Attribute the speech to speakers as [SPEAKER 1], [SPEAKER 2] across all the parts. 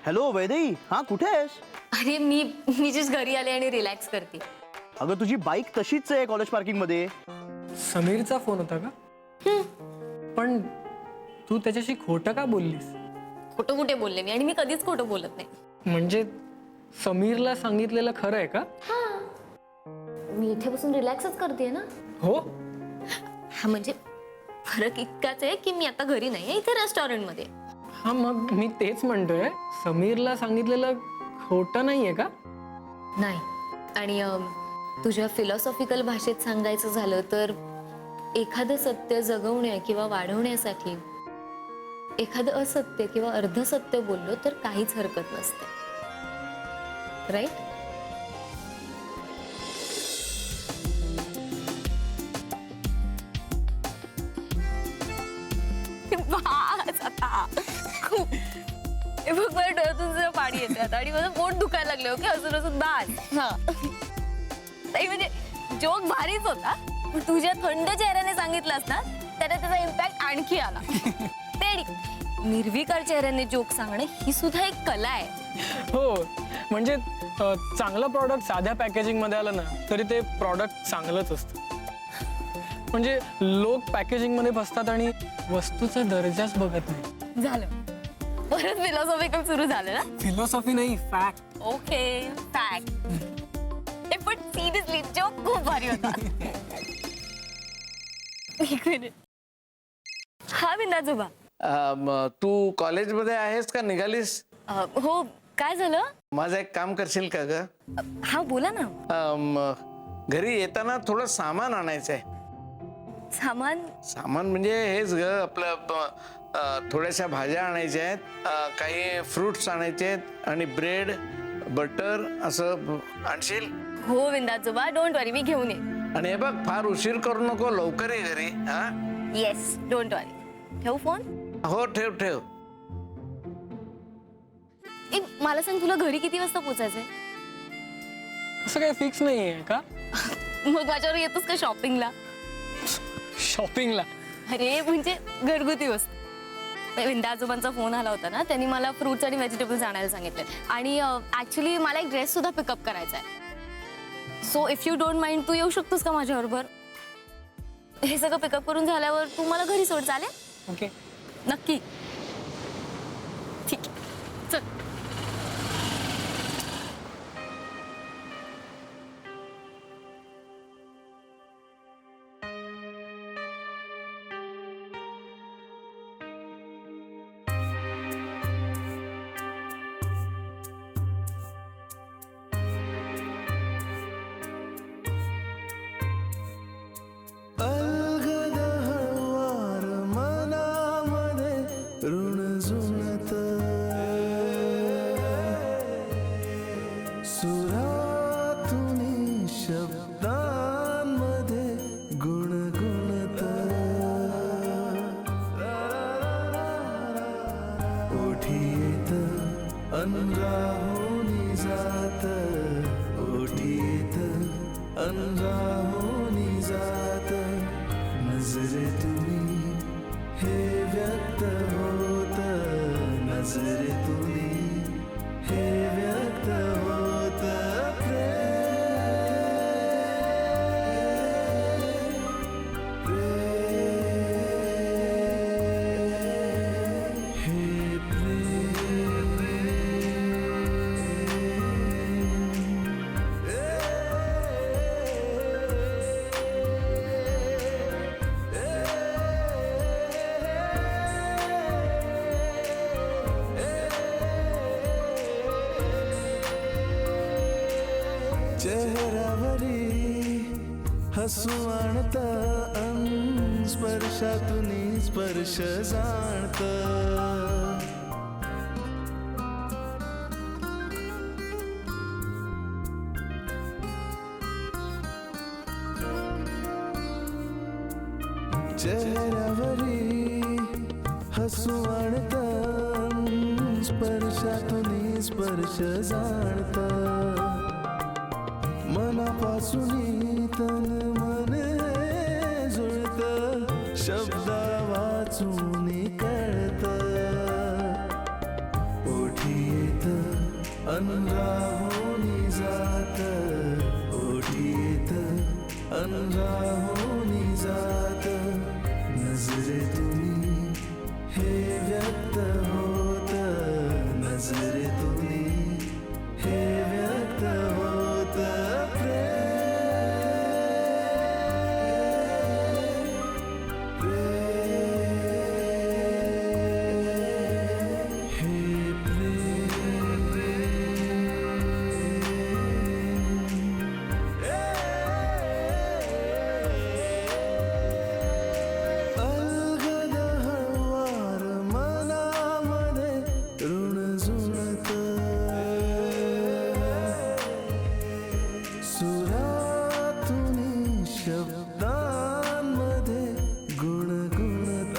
[SPEAKER 1] Hello Vaidehi, हा कुठे आहेस?
[SPEAKER 2] अरे मी जस्ट घरी आले आणि रिलॅक्स करते.
[SPEAKER 1] अगं तुझी बाईक तशीच आहे कॉलेज पार्किंग मध्ये.
[SPEAKER 3] समीरचा फोन होता का? पण तू त्याच्याशी खोटं का बोललीस?
[SPEAKER 2] खोटं कुठे बोलले मी, आणि मी कधीच खोटं बोलत नाही.
[SPEAKER 3] म्हणजे समीरला सांगितलेलं खरं आहे का?
[SPEAKER 2] मी इथे बसून रिलॅक्सच करते ना.
[SPEAKER 3] हो.
[SPEAKER 2] हा म्हणजे फरक इतकाच आहे की मी आता घरी नाही, इथे रेस्टॉरंटमध्ये.
[SPEAKER 3] हा मग मी तेच म्हणतोय, समीरला सांगितलेलं खोटं नाहीये का?
[SPEAKER 2] नाही. आणि तुझ्या फिलॉसॉफिकल भाषेत सांगायचं झालं तर एखादं सत्य जगवण्या किंवा वाढवण्यासाठी एखादं असत्य किंवा अर्धसत्य बोललो तर काहीच हरकत नसते, राईट? हे बघ, मला डोळ्यातून जरा पाणी येते आता आणि माझं पोट दुखायला लागलं. ओके, अजून अजून बास. हा नाही म्हणजे जोक भारीच होता, पण तुझ्या थंड चेहऱ्याने सांगितलास ना, त्याने त्याचा इम्पॅक्ट आणखी आला. ते निर्विकार चेहऱ्याने जोक सांगणं ही सुद्धा एक कला आहे.
[SPEAKER 3] हो, म्हणजे चांगलं प्रॉडक्ट साध्या पॅकेजिंग मध्ये आलं ना तरी ते प्रॉडक्ट चांगलंच असतं. म्हणजे लोक पॅकेजिंग मध्ये बसतात आणि वस्तूचा दर्जाच बघत नाही.
[SPEAKER 2] झालं, परत फिलॉसॉफिकल सुरू झालं ना.
[SPEAKER 3] फिलॉसॉफी नाही, फॅक्ट.
[SPEAKER 2] Okay, fact. पण सिरियसली जोक खूप भारी होता. एक मिनिट. हा बिंदाजोबा.
[SPEAKER 4] तू कॉलेजमध्ये आहेस का निघालीस?
[SPEAKER 2] हो, काय झालं?
[SPEAKER 4] माझं एक काम करशील का ग?
[SPEAKER 2] हा बोला ना.
[SPEAKER 4] घरी येताना थोडं सामान आणायचं आहे.
[SPEAKER 2] सामान
[SPEAKER 4] म्हणजे हेच ग, आपलं थोड्याशा भाज्या आणायच्या आहेत, काही फ्रुट्स आणायचे आहेत आणि ब्रेड बटर असं आणशील?
[SPEAKER 2] हो विंदाजोबा, डोंट वरी, मी घेऊन ये.
[SPEAKER 4] आणि हे बघ, फार उशीर करू नको, लवकर ये घरी. हा,
[SPEAKER 2] येस, डोंट वरी. ठेवू फोन?
[SPEAKER 4] हो, ठेव ठेव.
[SPEAKER 2] मला सांग, तुला घरी किती वाजता पोहोचायचंय?
[SPEAKER 3] असं काही फिक्स नाहीये का?
[SPEAKER 2] मग माझ्यावर येतोस का शॉपिंगला?
[SPEAKER 3] शॉपिंगला?
[SPEAKER 2] अरे म्हणजे घरगुती वस्तू. विंदाजोबांचा फोन आला होता ना, त्यांनी मला फ्रुट्स आणि व्हेजिटेबल्स आणायला सांगितले. आणि ऍक्च्युली मला एक ड्रेस सुद्धा पिकअप करायचा आहे. So if you don't mind, तू येऊ शकतोस का माझ्याबरोबर? हे सगळं पिकअप करून झाल्यावर तू मला घरी सोड, चालेल?
[SPEAKER 3] ओके.
[SPEAKER 2] नक्की? ठीक आहे, चल.
[SPEAKER 5] अनराहोनी जात, ओठीत अनराहोनी जात, नजरेतूनी हे व्यक्त होत, नजरेतूनी हे व्यक्त होत. चेहऱ्यावरी हसू आणत, स्पर्शातून स्पर्श जाणत. चेहऱ्यावरी हसू आणत, स्पर्शातून स्पर्श जाणत. मनापासून तन मन जुळत, शब्द वाचून कळत. ओठी येत अनराहोनी जात ओठी येत अनराहोनी जात नजरेतून हे व्यक्त होत नजरेतून हे व्यक्त होत अलगद हळवार मनामध्ये ऋण जुळत सुरातून शब्दांमध्ये गुणगुणत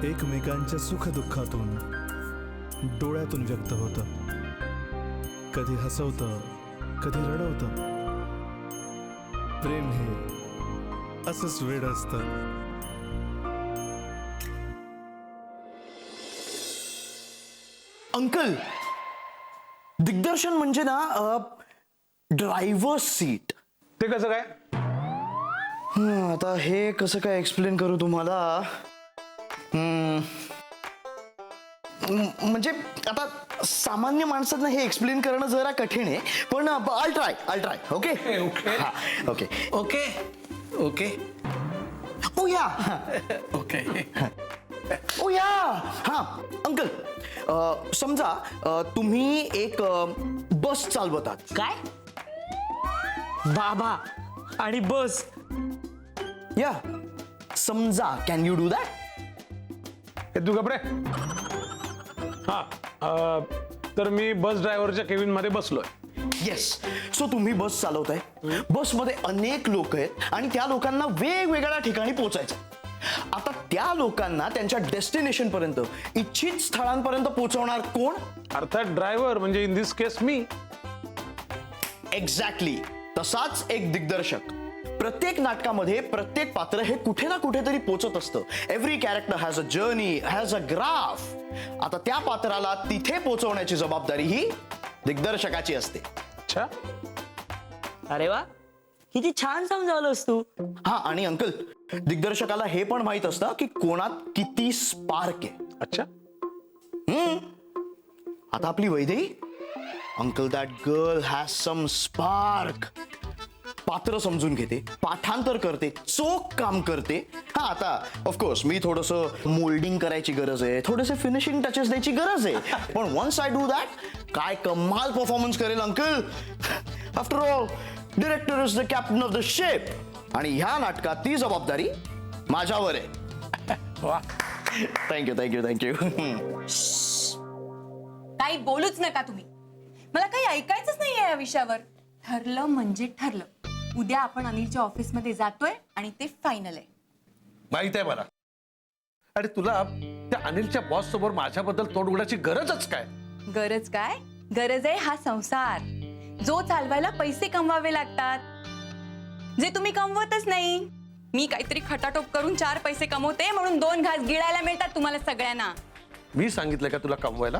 [SPEAKER 5] एकमेकांच्या सुखदुःखातून डोळ्यातून व्यक्त होतं कधी हसवतं कधी रडवतं प्रेम हे असंच वेड असतं
[SPEAKER 1] अंकल, दिग्दर्शन म्हणजे ना ड्रायव्हर सीट.
[SPEAKER 6] ते कसं काय?
[SPEAKER 1] आता हे कसं काय एक्सप्लेन करू तुम्हाला? म्हणजे आता सामान्य माणसांना हे एक्सप्लेन करणं जरा कठीण आहे, पण I'll try. Okay
[SPEAKER 6] okay.
[SPEAKER 1] Okay
[SPEAKER 4] okay okay
[SPEAKER 1] oh yeah
[SPEAKER 4] okay
[SPEAKER 1] oh या हा अंकल, समजा तुम्ही एक बस चालवतात.
[SPEAKER 7] काय बाबा आणि बस?
[SPEAKER 1] या समजा, कॅन यू डू दॅट?
[SPEAKER 6] हे तू कपडे. हा तर मी बस ड्रायव्हरच्या केबिन मध्ये बसलोय.
[SPEAKER 1] येस. सो तुम्ही बस चालवताय. बसमध्ये अनेक लोक आहेत आणि त्या लोकांना वेगवेगळ्या ठिकाणी पोहोचायचं. आता त्या लोकांना त्यांच्या डेस्टिनेशन पर्यंत, इच्छित स्थळांपर्यंत पोहोचवणार कोण?
[SPEAKER 6] अर्थात ड्रायव्हर, म्हणजे in this case me.
[SPEAKER 1] Exactly. तसाच एक दिग्दर्शक. प्रत्येक नाटकामध्ये प्रत्येक पात्र हे कुठे ना कुठेतरी पोचत असतं. Every character has a journey, has a graph. आता त्या पात्राला तिथे पोहोचवण्याची जबाबदारी ही दिग्दर्शकाची असते.
[SPEAKER 6] अच्छा.
[SPEAKER 7] अरे वा, किती छान समजावलंस तू.
[SPEAKER 1] हा, आणि अंकल, दिग्दर्शकाला हे पण माहित असतं की कोणात किती स्पार्क आहे.
[SPEAKER 6] अच्छा.
[SPEAKER 1] आता आपली Vaidehi, uncle that girl has some spark. पात्र समजून घेते, पाठांतर करते, चोख काम करते. हा, आता ऑफकोर्स मी थोडस मोल्डिंग करायची गरज आहे, थोडेसे फिनिशिंग टचेस द्यायची गरज आहे, पण वन्स आय डू दॅट, काय कमाल परफॉर्मन्स करेल uncle. After all, director is the captain of the ship आणि ह्या नाटकात ती जबाबदारी माझ्यावर आहे.
[SPEAKER 6] वा.
[SPEAKER 1] थँक्यू.
[SPEAKER 2] काही बोलूच नका तुम्ही. मला काही ऐकायचंच नाहीये या विषयावर. ठरलं म्हणजे ठरलं. उद्या आपण अनिलच्या ऑफिसमध्ये जातोय आणि ते फायनल आहे.
[SPEAKER 8] माहित आहे मला. अरे तुला त्या अनिलच्या बॉस समोर माझ्याबद्दल तोंड उघडायची गरजच काय?
[SPEAKER 2] गरज काय? गरज आहे हा संसार, जो चालवायला पैसे कमवावे लागतात, जे तुम्ही कमवतच नाही. मी काहीतरी खटाटोप करून 4 पैसे कमवते म्हणून 2 घास गिळायला मिळतात तुम्हाला सगळ्यांना.
[SPEAKER 8] मी सांगितलं का तुला कमवायला?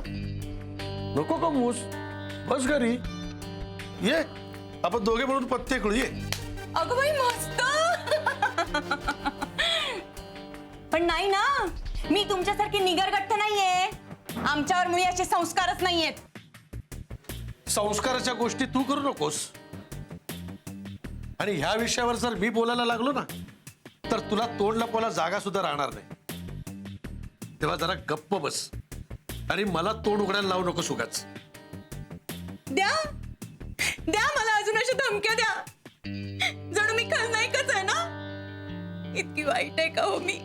[SPEAKER 8] नको कमवूस, बस घरी ये, आपण दोघे म्हणून पत्ते कळू. ये.
[SPEAKER 2] अगं बाई, मस्त. पण नाही ना, मी तुमच्यासारखी निगरगट्ट नाहीये. आमच्यावर मुळी असे संस्कारच नाहीयेत.
[SPEAKER 8] संस्काराच्या गोष्टी तू करू नकोस. आणि ह्या विषयावर जर मी बोलायला लागलो ना, तर तुला तोंड लपवायला जागा सुद्धा राहणार नाही. तेव्हा जरा गप्प बस आणि मला तोंड उघडायला लावू नकोस उगाच.
[SPEAKER 2] द्या द्या मला अजून अशा धमक्या द्या, जणू मी खलनायकच आहे ना. इतकी वाईट आहे का हो मी?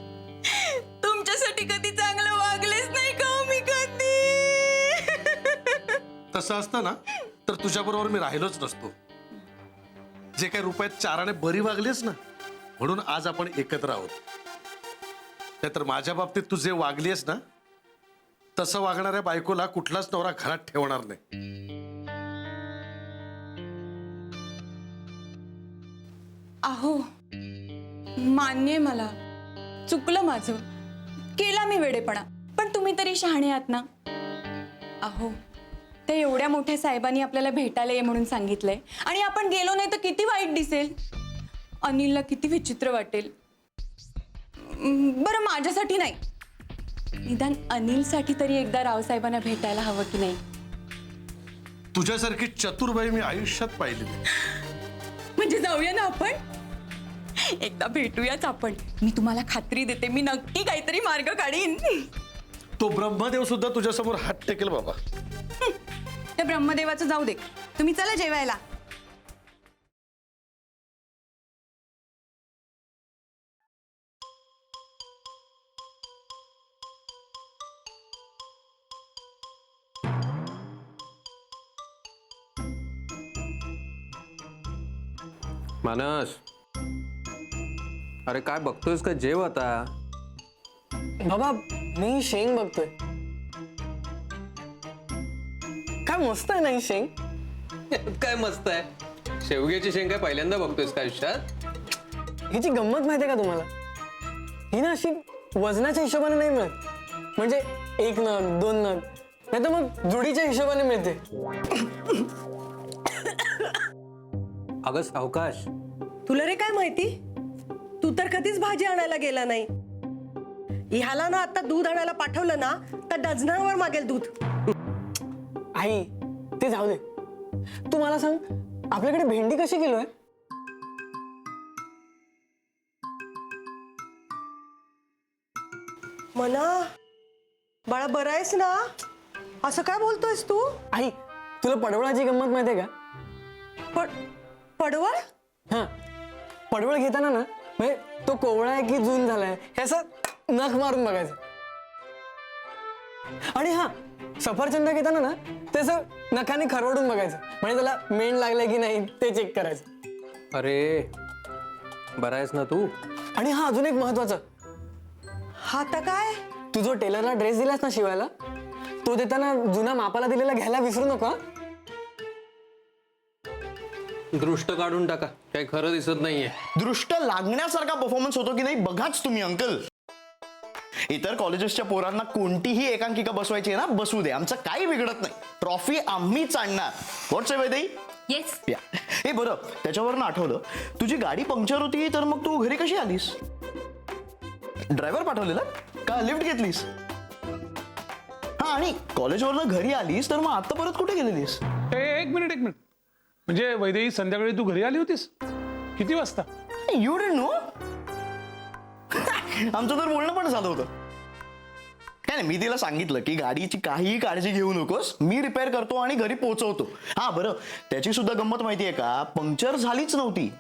[SPEAKER 2] तुमच्यासाठी कधी चांगलं वागलेच नाही का हो मी कधी?
[SPEAKER 8] तसं असतं ना तर तुझ्याबरोबर मी राहिलोच नसतो. जे काही रुपयात 4 आणे बरी वागलीस ना, म्हणून आज आपण एकत्र आहोत. नाहीतर माझ्या बाबतीत तू जे वागलीस ना, तसं वागणाऱ्या बायकोला कुठलाच नवरा घरात ठेवणार नाही.
[SPEAKER 2] अहो,
[SPEAKER 9] मान्य आहे मला, चुकलं माझं, केला मी वेडेपणा. पण तुम्ही तरी शहाणे आहात ना. अहो, ते एवढ्या मोठ्या साहेबांनी आपल्याला भेटायला ये म्हणून सांगितलंय आणि आपण गेलो नाही तर किती वाईट दिसेल. अनिलला किती विचित्र वाटेल. बरं, माझ्यासाठी नाही, निदान अनिलसाठी तरी एकदा रावसाहेबांना भेटायला हवं की नाही.
[SPEAKER 8] तुझ्यासारखी चतुरबाई मी आयुष्यात पाहिली नाही.
[SPEAKER 9] म्हणजे जाऊया ना आपण, एकदा भेटूयाच आपण. मी तुम्हाला खात्री देते, मी नक्की काहीतरी मार्ग काढीन.
[SPEAKER 8] तो ब्रह्मदेव सुद्धा तुझ्यासमोर हात टेकेल बाबा.
[SPEAKER 9] त्या ब्रह्मदेवाचं जाऊ दे, तुम्ही चला जेवायला.
[SPEAKER 10] मानस, अरे काय बघतोयस का? जेव आता.
[SPEAKER 3] बाबा मी शेंग बघतोय. काय मस्त आहे ना ही शेंग.
[SPEAKER 10] काय मस्त आहे. शेवग्याची शेंग काय पहिल्यांदा बघतोयस का आयुष्यात?
[SPEAKER 3] हिची गंमत माहिती आहे का तुम्हाला? ही ना अशी वजनाच्या हिशोबाने नाही मिळत. म्हणजे 1 नग 2 नग नाही तर मग जुडीच्या हिशोबाने मिळते.
[SPEAKER 10] अगं सावकाश.
[SPEAKER 11] तुला रे काय माहिती? तू तर कधीच भाजी आणायला गेला नाही. ह्याला ना आता दूध आणायला पाठवलं ना तर डझनावर मागेल दूध.
[SPEAKER 3] आई ते जाऊ दे. तू मला सांग, आपल्याकडे भेंडी कशी किलो आहे?
[SPEAKER 11] म्हणा बाळा, बरं आहेस ना? असं काय बोलतोयस तू?
[SPEAKER 3] आई तुला पडवळाची गंमत माहिती आहे का?
[SPEAKER 11] पडवळ?
[SPEAKER 3] हा, पडवळ घेताना ना म्हणजे तो कोवळा आहे की जून झालाय हे असं नख मारून बघायचं. आणि हा, सफरचंद घेताना ना त्याचं नखाने खरवडून बघायचं, म्हणजे त्याला मेण लागलाय की नाही ते चेक करायचं.
[SPEAKER 10] अरे बरा आहेस ना तू?
[SPEAKER 3] आणि हा, अजून एक महत्वाचं.
[SPEAKER 11] हा आता काय?
[SPEAKER 3] तू जो टेलरला ड्रेस दिलास ना शिवायला, तो देताना जुना मापाला दिलेला घ्यायला विसरू नको.
[SPEAKER 10] दृष्ट काढून टाका, काही खरं दिसत नाहीये.
[SPEAKER 1] दृष्ट लागण्यासारखा परफॉर्मन्स होतो की नाही बघाच तुम्ही अंकल. इतर कॉलेजेसच्या पोरांना कोणतीही एकांकिका बसवायची आहे ना, बसू दे, आमचं काही बिघडत नाही. ट्रॉफी आम्हीच आणणार. व्हॉट्स वैदेही?
[SPEAKER 2] येस.
[SPEAKER 1] या हे बरं, त्याच्यावरनं आठवलं, तुझी गाडी पंक्चर होती तर मग तू घरी कशी आलीस? ड्रायव्हर पाठवलेला का लिफ्ट घेतलीस? हा, आणि कॉलेजवरनं घरी आलीस तर मग आता परत कुठे गेलेलीस?
[SPEAKER 6] एक मिनिट. म्हणजे वैदेही, संध्याकाळी तू घरी आली होतीस? किती वाजता?
[SPEAKER 1] You didn't know? आमचं तर बोलणं पण झालं होतं. काय नाही, मी तिला सांगितलं की गाडीची काहीही काळजी घेऊ नकोस, मी रिपेअर करतो आणि घरी पोहोचवतो. हा बरं, त्याची सुद्धा गंमत माहितीये का? पंक्चर झालीच नव्हती,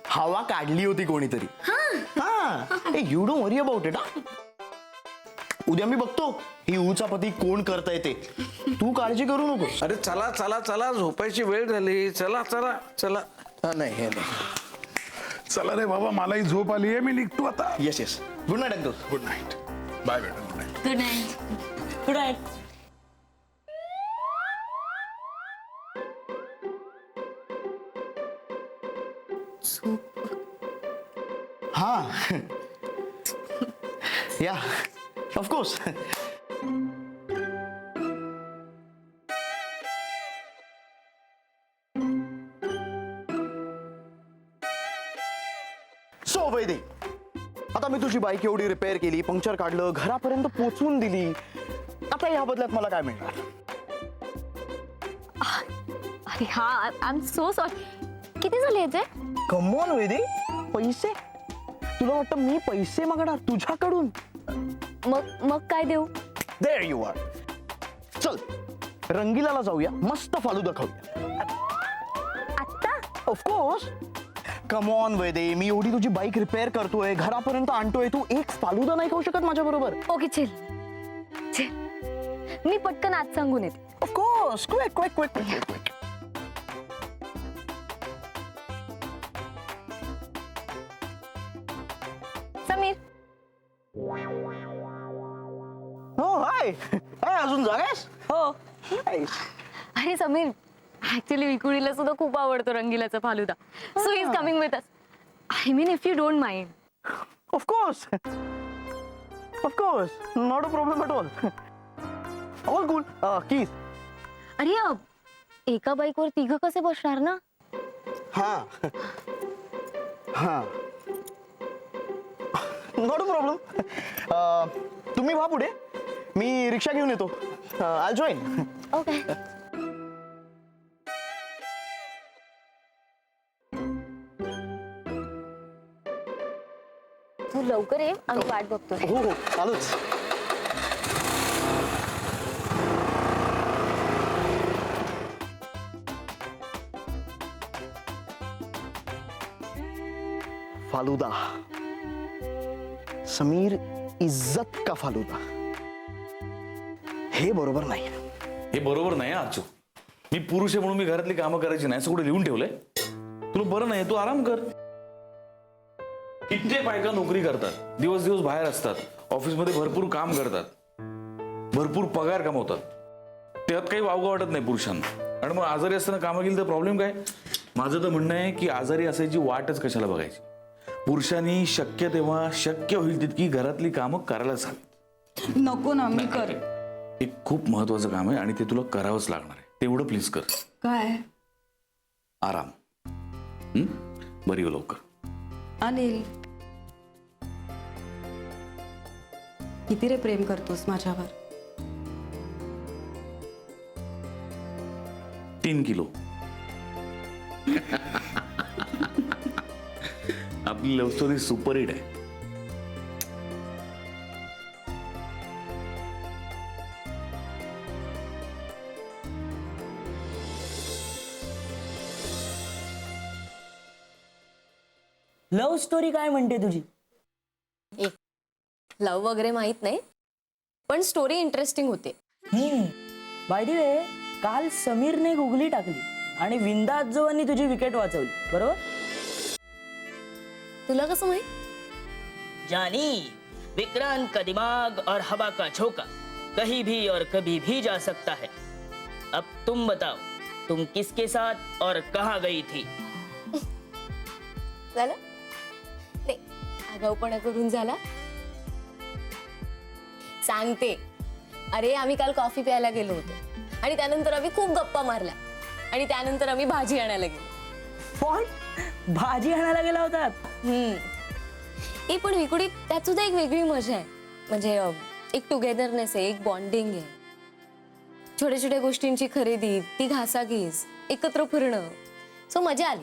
[SPEAKER 1] हवा काढली होती कोणीतरी. हा, you don't worry about it. उद्या मी बघतो ही उचापती कोण करताय ते. तू काळजी करू नकोस.
[SPEAKER 4] अरे चला चला चला, झोपायची वेळ झाली. चला चला चला. हा, नाही हे नाही.
[SPEAKER 6] चला रे बाबा, मलाही झोप आली आहे, मी निघतो आता.
[SPEAKER 1] Yes yes. Good night uncle.
[SPEAKER 6] Good night. Bye बेटा. Good night.
[SPEAKER 2] Good night.
[SPEAKER 9] Good night.
[SPEAKER 1] हा या ऑफकोर्स. सो वैदे, आता मी तुझी बाईक एवढी रिपेअर केली, पंक्चर काढलं, घरापर्यंत पोचवून दिली, आता या बदल्यात मला काय मिळणार?
[SPEAKER 2] अरे हा, आय एम सो सॉरी. किती झाले याचे?
[SPEAKER 1] कम ऑन वैदे, पैसे? तुला वाटतं मी पैसे मागणार तुझ्याकडून?
[SPEAKER 2] मग काय देऊ?
[SPEAKER 1] There you are. चल रंगीलाला जाऊया, मस्त फालुदा खाऊया.
[SPEAKER 2] आत्ता?
[SPEAKER 1] ऑफकोर्स. कम ऑन वैदे, मी एवढी तुझी बाईक रिपेअर करतोय, घरापर्यंत आणतोय, तू एक फालुदा नाही खाऊ शकत माझ्या बरोबर?
[SPEAKER 2] ओके चल. मी पटकन आज सांगून येते.
[SPEAKER 1] Of course. Quick quick quick quick quick.
[SPEAKER 2] Sameer.
[SPEAKER 1] हो हाय. हाय, अजून जागायस?
[SPEAKER 2] हो.
[SPEAKER 1] Nice.
[SPEAKER 2] अरे समीर, ऍक्च्युली विकुळीला सुद्धा खूप आवडतो रंगीलाचा falooda. So he is coming with us. I mean if you don't mind.
[SPEAKER 1] Of course not a problem at all cool keys.
[SPEAKER 2] अरे एका बाईकवर तिघं कसे बसणार ना?
[SPEAKER 1] हां नॉट अ प्रॉब्लेम. तुम्ही व्हा पुढे, मी रिक्षा घेऊन येतो. I join.
[SPEAKER 2] ओके. तू लवकर ये, आम्ही वाट बघतो.
[SPEAKER 1] हो आलोच. फालुदा. समीर इज्जत का फालुदा. हे बरोबर नाही.
[SPEAKER 12] हे बरोबर नाही आजू. मी पुरुष आहे म्हणून मी घरातली कामं करायची नाही असं कुठे लिहून ठेवलंय? तुला बरं नाही, तू आराम कर. किती बायका नोकरी करतात, दिवस दिवस बाहेर असतात, ऑफिसमध्ये भरपूर काम करतात, भरपूर पगार कमवतात, त्यात काही वावगं वाटत नाही पुरुषांना. आणि मग आजारी असताना कामं केली तर प्रॉब्लेम काय? माझं तर म्हणणं आहे की आजारी असायची वाटच कशाला बघायची. पुरुषांनी शक्य तेव्हा शक्य होईल तितकी घरातली कामं करायलाच हवी.
[SPEAKER 9] नको ना, मी कर.
[SPEAKER 12] एक खूप महत्वाचं काम आहे आणि ते तुला करावंच लागणार आहे. तेवढं प्लीज कर.
[SPEAKER 9] काय?
[SPEAKER 12] आराम. बरी हो लवकर.
[SPEAKER 9] अनिल, किती रे प्रेम करतोस माझ्यावर?
[SPEAKER 12] 3 किलो. आपली लव्ह स्टोरी सुपर हिट आहे.
[SPEAKER 7] लव्ह स्टोरी काय म्हणते तुझी?
[SPEAKER 2] लव वगैरे माहित नाही, पण स्टोरी इंटरेस्टिंग होते.
[SPEAKER 7] बाय द वे, काल समीरने गुगली टाकली आणि विंदा आजोबांनी तुझी विकेट वाचवली, बरोबर?
[SPEAKER 2] तुला कसं माहित?
[SPEAKER 7] जानी, विक्रांत का दिमाग और हवा का झोंका कहीं भी और कभी भी जा सकता है. अब तुम बताओ, तुम किसके साथ और कहाँ गई थी?
[SPEAKER 2] झालं नाही, आगाऊपणा करून झाला. सांगते. अरे आम्ही काल कॉफी प्यायला गेलो होतो आणि त्यानंतर आम्ही खूप गप्पा मारल्या आणि त्यानंतर आम्ही भाजी आणायला गेलो.
[SPEAKER 7] पण भाजी आणायला गेला होतात?
[SPEAKER 2] ए पण विकुडी, त्यात सुद्धा एक वेगळी मजा आहे. म्हणजे एक टुगेदरनेस आहे, एक बॉन्डिंग आहे. छोट्या छोट्या गोष्टींची खरेदी, ती घासाघीस, एकत्र फिरणं, सो मजा आली.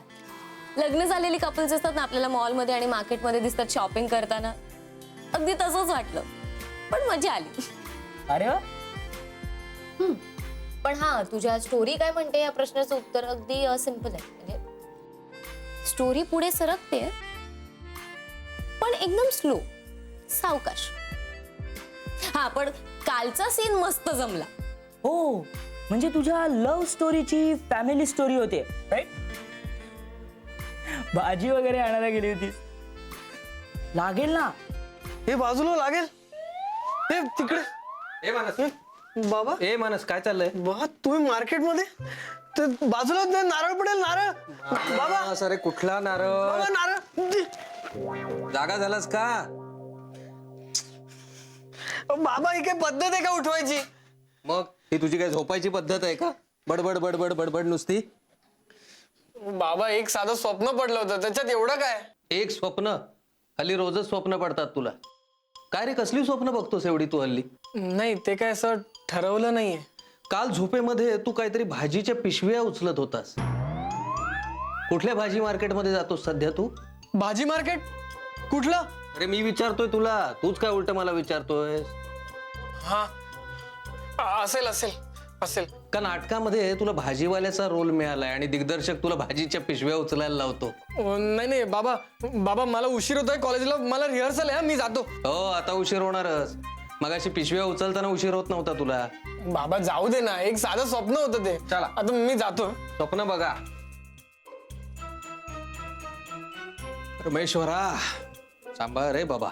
[SPEAKER 2] लग्न झालेली कपल्स असतात ना आपल्याला मॉलमध्ये आणि मार्केटमध्ये दिसतात शॉपिंग करताना, अगदी तसंच वाटलं, पण मजा आली.
[SPEAKER 7] अरे वा.
[SPEAKER 2] पण हा, तुझ्या स्टोरी काय म्हणते या प्रश्नाचं उत्तर अगदी सिंपल आहे. म्हणजे स्टोरी पुढे सरकते पण एकदम स्लो, सावकाश. हा, पण कालचा सीन मस्त जमला.
[SPEAKER 7] हो, म्हणजे तुझ्या लव्ह स्टोरीची फॅमिली स्टोरी होती, राईट? भाजी वगैरे आणायला गेली होतीस. लागेल ना?
[SPEAKER 3] हे बाजूला लागेल. हे तिकडे.
[SPEAKER 10] ए मानस,
[SPEAKER 3] बाबा,
[SPEAKER 10] ए मानस, काय चाललंय?
[SPEAKER 3] बाबा तुम्ही मार्केटमध्ये, ते बाजूला ते नारळ पडेल. नारळ बाबा.
[SPEAKER 10] अरे कुठला नारळ?
[SPEAKER 3] बाबा नारळ.
[SPEAKER 10] जागा झालास का?
[SPEAKER 3] बाबा ही काय पद्धत आहे का उठवायची?
[SPEAKER 10] मग ही तुझी काय झोपायची पद्धत आहे का? बडबड बडबड बडबड नुसती.
[SPEAKER 3] बाबा एक साधं स्वप्न पडलं होतं, त्याच्यात एवढं काय?
[SPEAKER 10] एक स्वप्न? हल्ली रोजच स्वप्न पडतात तुला. काय रे, कसली स्वप्न बघतोस एवढी तू हल्ली?
[SPEAKER 3] नाही, ते काय असं ठरवलं नाहीये.
[SPEAKER 10] काल झोपेमध्ये तू काहीतरी भाजीच्या पिशव्या उचलत होतास. कुठल्या भाजी मार्केटमध्ये जातोस सध्या तू?
[SPEAKER 3] भाजी मार्केट? कुठलं?
[SPEAKER 10] अरे मी विचारतोय तुला, तूच काय उलट मला विचारतोय?
[SPEAKER 3] हा, असेल असेल असेल.
[SPEAKER 10] का नाटकामध्ये तुला भाजीवाल्याचा रोल मिळालाय आणि दिग्दर्शक तुला भाजीच्या पिशव्या उचलायला लावतो?
[SPEAKER 3] नाही नाही बाबा, बाबा मला उशीर होतोय कॉलेजला, मला रिहर्सल आहे, मी जातो.
[SPEAKER 10] हो, आता उशीर होणारच. मगाशी पिशव्या उचलताना उशीर होत नव्हता तुला.
[SPEAKER 3] बाबा जाऊ दे ना, एक साधं स्वप्न होतं ते.
[SPEAKER 10] चला
[SPEAKER 3] आता मी जातो.
[SPEAKER 10] स्वप्न बघा. रमेश्वरा, सांभाळ रे बाबा.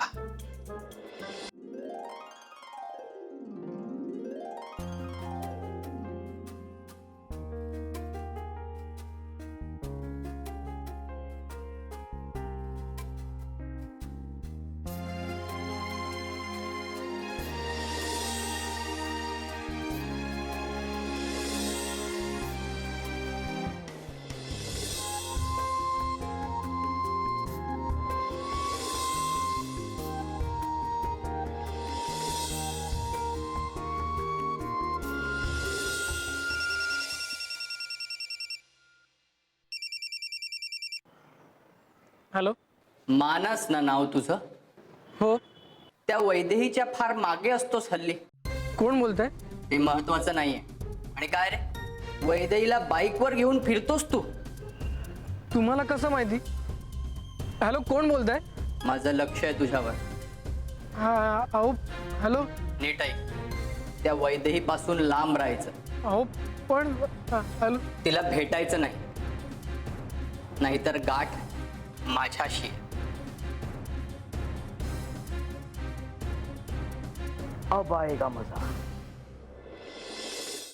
[SPEAKER 3] हॅलो.
[SPEAKER 13] मानस ना नाव तुझं?
[SPEAKER 3] हो.
[SPEAKER 13] त्या वैदेहीच्या फार मागे असतोस हल्ली.
[SPEAKER 3] कोण बोलतंय?
[SPEAKER 13] ते महत्वाचं नाहीये. आणि काय रे, वैदेहीला बाईकवर घेऊन फिरतोस तू?
[SPEAKER 3] तुम्हाला कसं माहिती? हॅलो, कोण बोलतंय?
[SPEAKER 13] माझं लक्ष आहे तुझ्यावर.
[SPEAKER 3] हा. अहो. हॅलो.
[SPEAKER 13] नीट ऐक, त्या वैदेही पासून लांब राहायचं.
[SPEAKER 3] अहो पण हॅलो.
[SPEAKER 13] तिला भेटायचं नाही, नाहीतर गाठ माझ्याशी.
[SPEAKER 7] अब आएगा मजा.